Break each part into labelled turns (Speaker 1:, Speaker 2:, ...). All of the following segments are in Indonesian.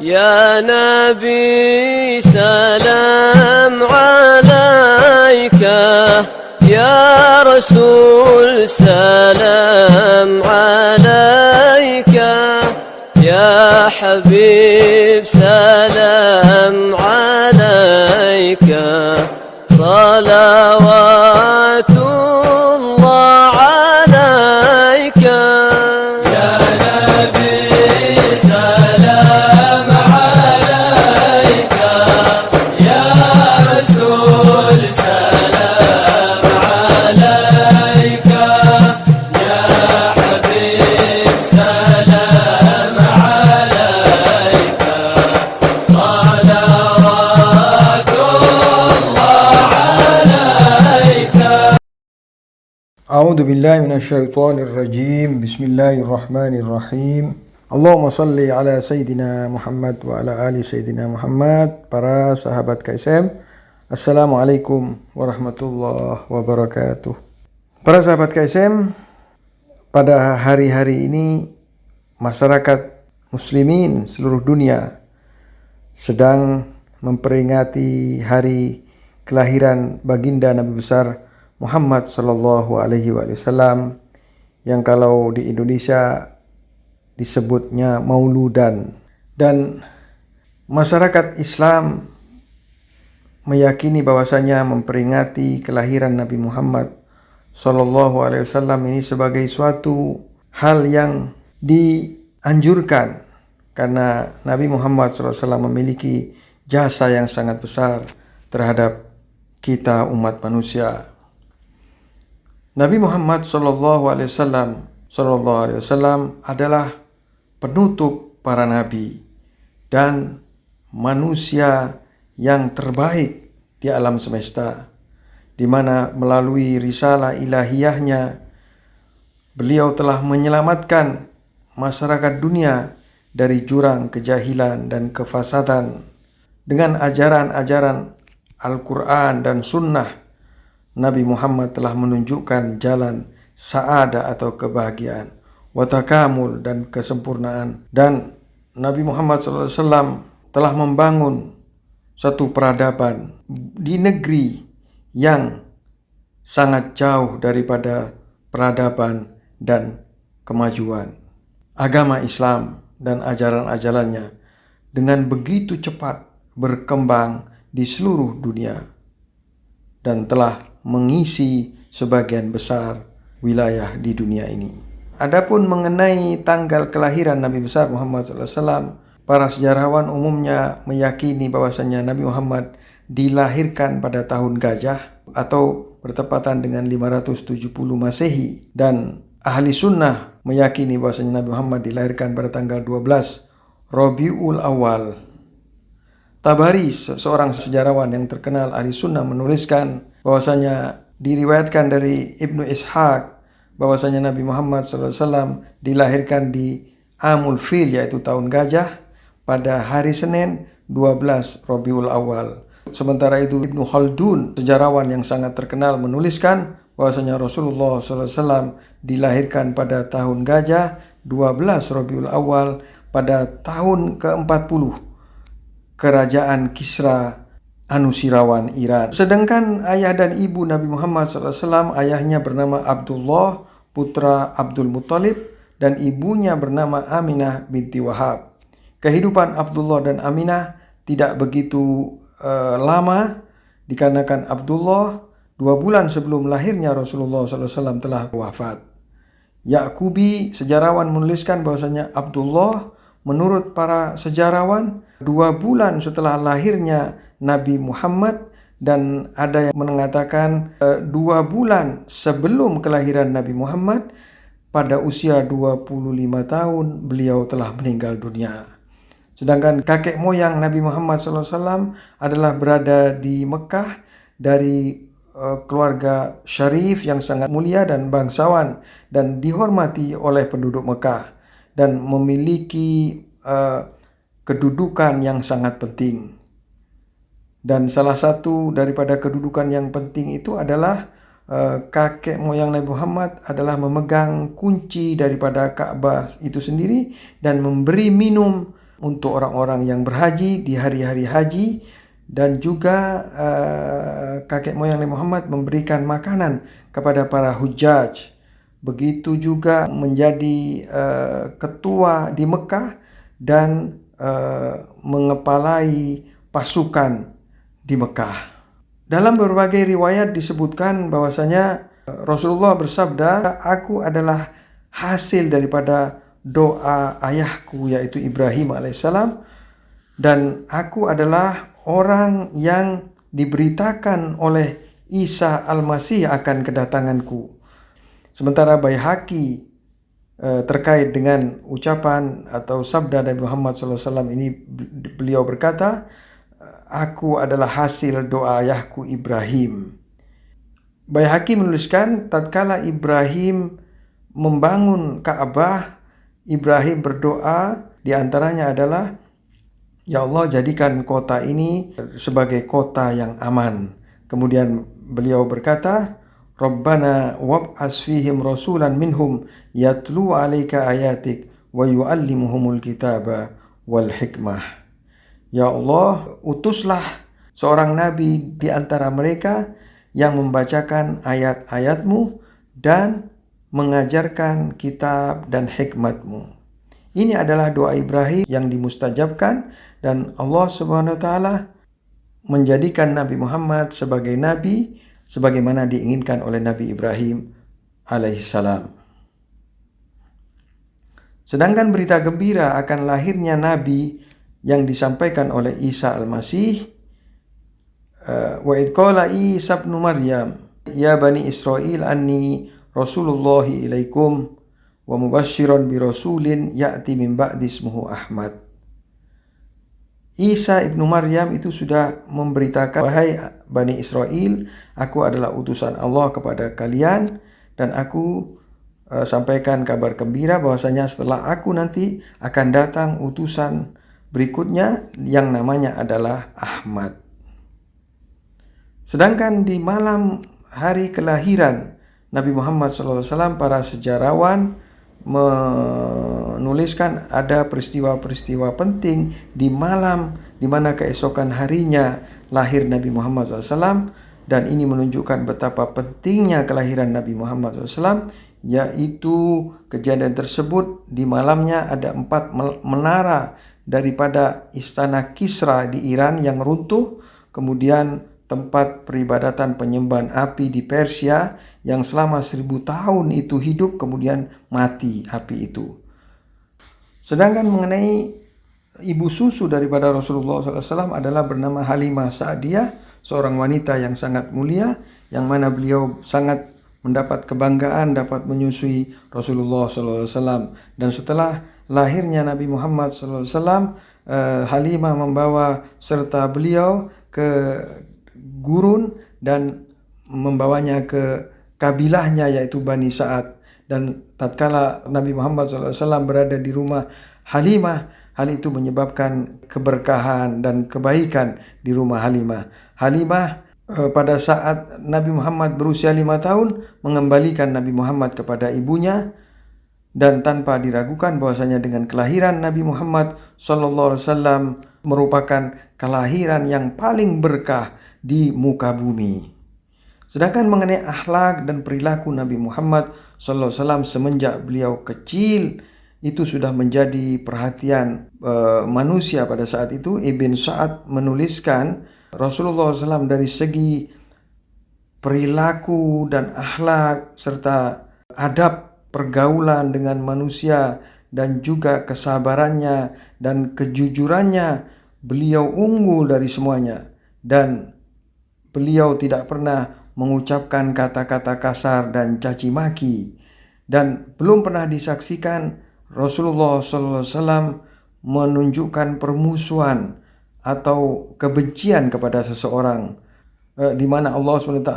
Speaker 1: يا نبي سلام عليك، يا رسول سلام عليك، يا حبيب سلام عليك، صلوات الله عليك. يا نبي سلام عليك، يا رسول سلام عليك، يا حبيب سلام عليك، صلوات الله عليك.
Speaker 2: أعوذ بالله من الشيطان الرجيم. بسم الله الرحمن الرحيم. Allahumma salli ala Sayyidina Muhammad wa ala ali Sayyidina Muhammad. Para sahabat KSM, Assalamualaikum warahmatullahi wabarakatuh. Para sahabat KSM, pada hari-hari ini masyarakat muslimin seluruh dunia sedang memperingati hari kelahiran baginda Nabi besar Muhammad sallallahu alaihi wasallam, yang kalau di Indonesia disebutnya Mauludan. Dan masyarakat Islam meyakini bahwasanya memperingati kelahiran Nabi Muhammad sallallahu alaihi wasallam ini sebagai suatu hal yang dianjurkan, karena Nabi Muhammad sallallahu alaihi wasallam memiliki jasa yang sangat besar terhadap kita umat manusia. Nabi Muhammad sallallahu alaihi wasallam adalah penutup para nabi dan manusia yang terbaik di alam semesta, di mana melalui risalah ilahiyahnya beliau telah menyelamatkan masyarakat dunia dari jurang kejahilan dan kefasadan. Dengan ajaran-ajaran Al-Quran dan Sunnah, Nabi Muhammad telah menunjukkan jalan sa'adah atau kebahagiaan, watakamul dan kesempurnaan. Dan Nabi Muhammad SAW telah membangun satu peradaban di negeri yang sangat jauh daripada peradaban dan kemajuan. Agama Islam dan ajaran-ajarannya dengan begitu cepat berkembang di seluruh dunia dan telah mengisi sebagian besar wilayah di dunia ini. Adapun mengenai tanggal kelahiran Nabi besar Muhammad SAW, para sejarawan umumnya meyakini bahwasanya Nabi Muhammad dilahirkan pada tahun gajah atau bertepatan dengan 570 Masehi, dan ahli sunnah meyakini bahwasanya Nabi Muhammad dilahirkan pada tanggal 12 Rabiul Awal. Tabari, seorang sejarawan yang terkenal ahli sunnah, menuliskan bahwasanya diriwayatkan dari Ibnu Ishaq bahwasanya Nabi Muhammad SAW dilahirkan di Amul Fil, yaitu tahun gajah, pada hari Senin 12 Rabiul Awal. Sementara itu Ibnu Khaldun, sejarawan yang sangat terkenal, menuliskan bahwasanya Rasulullah SAW dilahirkan pada tahun gajah 12 Rabiul Awal pada tahun ke-40 Kerajaan Kisra Anusirawan Iran. Sedangkan ayah dan ibu Nabi Muhammad SAW, ayahnya bernama Abdullah putra Abdul Muttalib dan ibunya bernama Aminah binti Wahab. Kehidupan Abdullah dan Aminah tidak begitu lama, dikarenakan Abdullah 2 bulan sebelum lahirnya Rasulullah SAW telah wafat. Yaqubi, sejarawan, menuliskan bahwasanya Abdullah menurut para sejarawan 2 bulan setelah lahirnya Nabi Muhammad, dan ada yang mengatakan 2 bulan sebelum kelahiran Nabi Muhammad, pada usia 25 tahun beliau telah meninggal dunia. Sedangkan kakek moyang Nabi Muhammad SAW adalah berada di Mekah dari keluarga syarif yang sangat mulia dan bangsawan dan dihormati oleh penduduk Mekah, dan memiliki kedudukan yang sangat penting. Dan salah satu daripada kedudukan yang penting itu adalah kakek moyang Nabi Muhammad adalah memegang kunci daripada Ka'bah itu sendiri dan memberi minum untuk orang-orang yang berhaji di hari-hari haji, dan juga kakek moyang Nabi Muhammad memberikan makanan kepada para hujjaj. Begitu juga menjadi ketua di Mekah dan mengepalai pasukan di Mekah. Dalam berbagai riwayat disebutkan bahwasanya Rasulullah bersabda, "Aku adalah hasil daripada doa ayahku yaitu Ibrahim alaihissalam, dan aku adalah orang yang diberitakan oleh Isa al-Masih akan kedatanganku." Sementara Baihaqi terkait dengan ucapan atau sabda Nabi Muhammad SAW ini, beliau berkata, "Aku adalah hasil doa ayahku Ibrahim." Baihaqi menuliskan, tatkala Ibrahim membangun Ka'bah, Ibrahim berdoa, di antaranya adalah, "Ya Allah, jadikan kota ini sebagai kota yang aman." Kemudian beliau berkata, "Rabbana wab'as fihim rasulan minhum yatlu 'alaika ayatik wa yu'allimuhumul kitaba wal hikmah." Ya Allah, utuslah seorang nabi di antara mereka yang membacakan ayat-ayatmu dan mengajarkan kitab dan hikmatmu. Ini adalah doa Ibrahim yang dimustajabkan, dan Allah Subhanahu wa taala menjadikan Nabi Muhammad sebagai nabi sebagaimana diinginkan oleh Nabi Ibrahim alaihissalam. Sedangkan berita gembira akan lahirnya nabi yang disampaikan oleh Isa al-Masih, wa idh qala Isa ibn Maryam ya bani Israil anni Rasulullah ilaikum wa mubasysyiran bi rasulin ya'ti min ba'di ismuhu Ahmad. Isa ibnu Maryam itu sudah memberitakan, "Wahai Bani Israel, aku adalah utusan Allah kepada kalian, dan aku sampaikan kabar gembira bahwasanya setelah aku nanti akan datang utusan berikutnya yang namanya adalah Ahmad." Sedangkan di malam hari kelahiran Nabi Muhammad SAW, para sejarawan menuliskan ada peristiwa-peristiwa penting di malam di mana keesokan harinya lahir Nabi Muhammad SAW, dan ini menunjukkan betapa pentingnya kelahiran Nabi Muhammad SAW, yaitu kejadian tersebut di malamnya ada 4 menara daripada istana Kisra di Iran yang runtuh, kemudian tempat peribadatan penyembahan api di Persia yang selama 1000 tahun itu hidup, kemudian mati api itu. Sedangkan mengenai ibu susu daripada Rasulullah SAW adalah bernama Halimah Sa'diyah, seorang wanita yang sangat mulia, yang mana beliau sangat mendapat kebanggaan dapat menyusui Rasulullah SAW. Dan setelah lahirnya Nabi Muhammad SAW, Halimah membawa serta beliau ke gurun dan membawanya ke kabilahnya yaitu Bani Sa'ad. Dan tatkala Nabi Muhammad SAW berada di rumah Halimah, hal itu menyebabkan keberkahan dan kebaikan di rumah Halimah. Halimah pada saat Nabi Muhammad berusia 5 tahun mengembalikan Nabi Muhammad kepada ibunya, dan tanpa diragukan bahwasanya dengan kelahiran Nabi Muhammad SAW merupakan kelahiran yang paling berkah di muka bumi. Sedangkan mengenai akhlak dan perilaku Nabi Muhammad SAW semenjak beliau kecil, itu sudah menjadi perhatian manusia pada saat itu. Ibn Sa'ad menuliskan Rasulullah SAW dari segi perilaku dan akhlak serta adab pergaulan dengan manusia dan juga kesabarannya dan kejujurannya, beliau unggul dari semuanya, dan beliau tidak pernah mengucapkan kata-kata kasar dan caci maki, dan belum pernah disaksikan Rasulullah SAW menunjukkan permusuhan atau kebencian kepada seseorang, di mana Allah SWT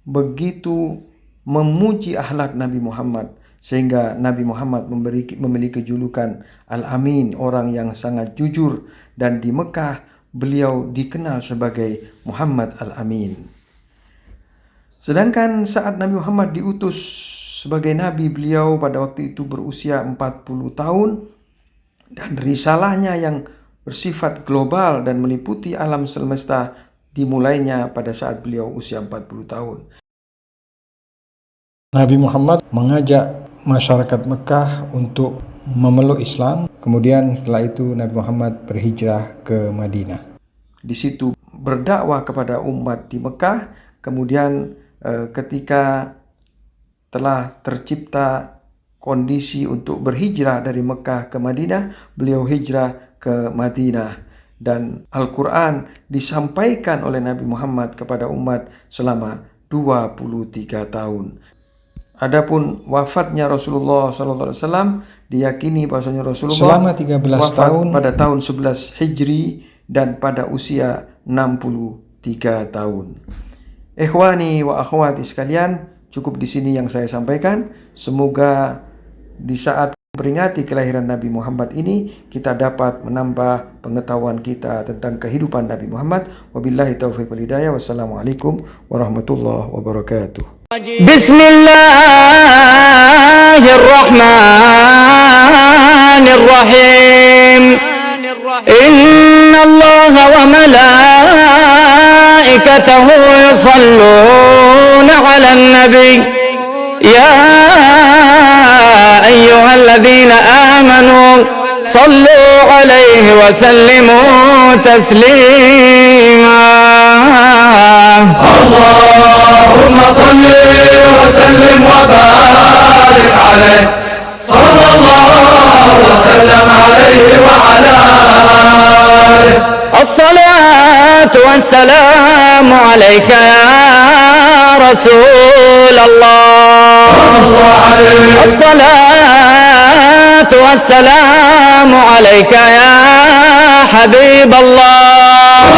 Speaker 2: begitu memuji akhlak Nabi Muhammad sehingga Nabi Muhammad memiliki julukan Al-Amin, orang yang sangat jujur, dan di Mekah beliau dikenal sebagai Muhammad Al-Amin. Sedangkan saat Nabi Muhammad diutus sebagai nabi, beliau pada waktu itu berusia 40 tahun, dan risalahnya yang bersifat global dan meliputi alam semesta dimulainya pada saat beliau usia 40 tahun. Nabi Muhammad mengajak masyarakat Mekah untuk memeluk Islam. Kemudian setelah itu Nabi Muhammad berhijrah ke Madinah. Di situ berdakwah kepada umat di Mekah. Kemudian ketika telah tercipta kondisi untuk berhijrah dari Mekah ke Madinah, beliau hijrah ke Madinah. Dan Al-Quran disampaikan oleh Nabi Muhammad kepada umat selama 23 tahun. Adapun wafatnya Rasulullah SAW diyakini bahwasanya Rasulullah selama 13 tahun pada tahun 11 Hijri dan pada usia 63 tahun. Ikhwani wa akhwati sekalian, cukup di sini yang saya sampaikan. Semoga di saat memperingati kelahiran Nabi Muhammad ini kita dapat menambah pengetahuan kita tentang kehidupan Nabi Muhammad. Wabillahi taufiq wal hidayah. Wassalamualaikum warahmatullahi wabarakatuh.
Speaker 1: Bismillahirrahmanirrahim. Inna Allah wa malaikatahu yusalluna 'alan nabi. Ya ayyuhalladzina amanu sallu 'alaihi wa sallimu taslima. Allahumma salli wa sallim wa barik 'alaihi sallallahu wa sallam 'alaihi wa 'ala alihi. As-salatu was-salamu 'alaika ya Rasulullah. As-salatu was-salamu 'alaika ya Habiballah.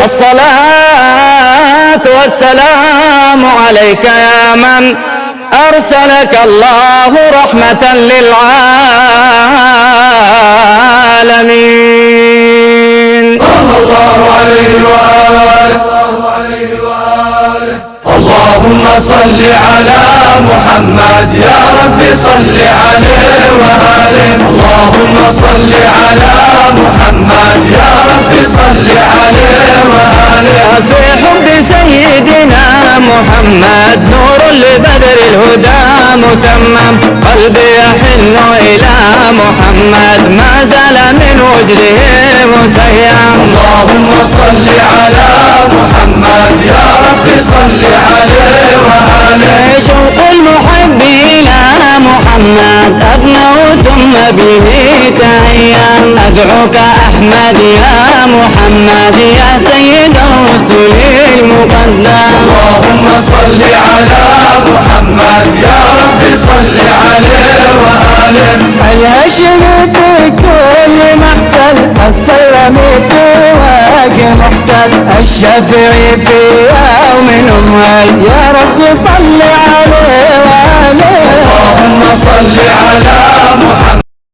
Speaker 1: As-salatu was-salamu 'alaika ya man arsalaka Allah rahmatan lil 'alamin. Sallallahu alaihi wa alihi. Allahumma salli ala Muhammad ya Rabbi salli alaihi wa alihi. Allahumma salli ala Muhammad ya Rabbi salli alaihi wa alihi. Fi hubbi sayyidina Muhammad nurun li badri al-huda mutammam. Qalbi yahinnu ila Muhammad ma zala min wajdihi mutayyam. Allahumma salli ala Muhammad ya Rabbi salli عليه وآله. شوق المحب إلى محمد أفنى ثم به تهيا. أدعوك أحمد يا محمد يا سيد الرسل المقدم. اللهم صل على محمد يا رب صل عليه وآله. الهاشمي في كل محفل السيرمي في وجه محتل الشافعي في يوم أموال يا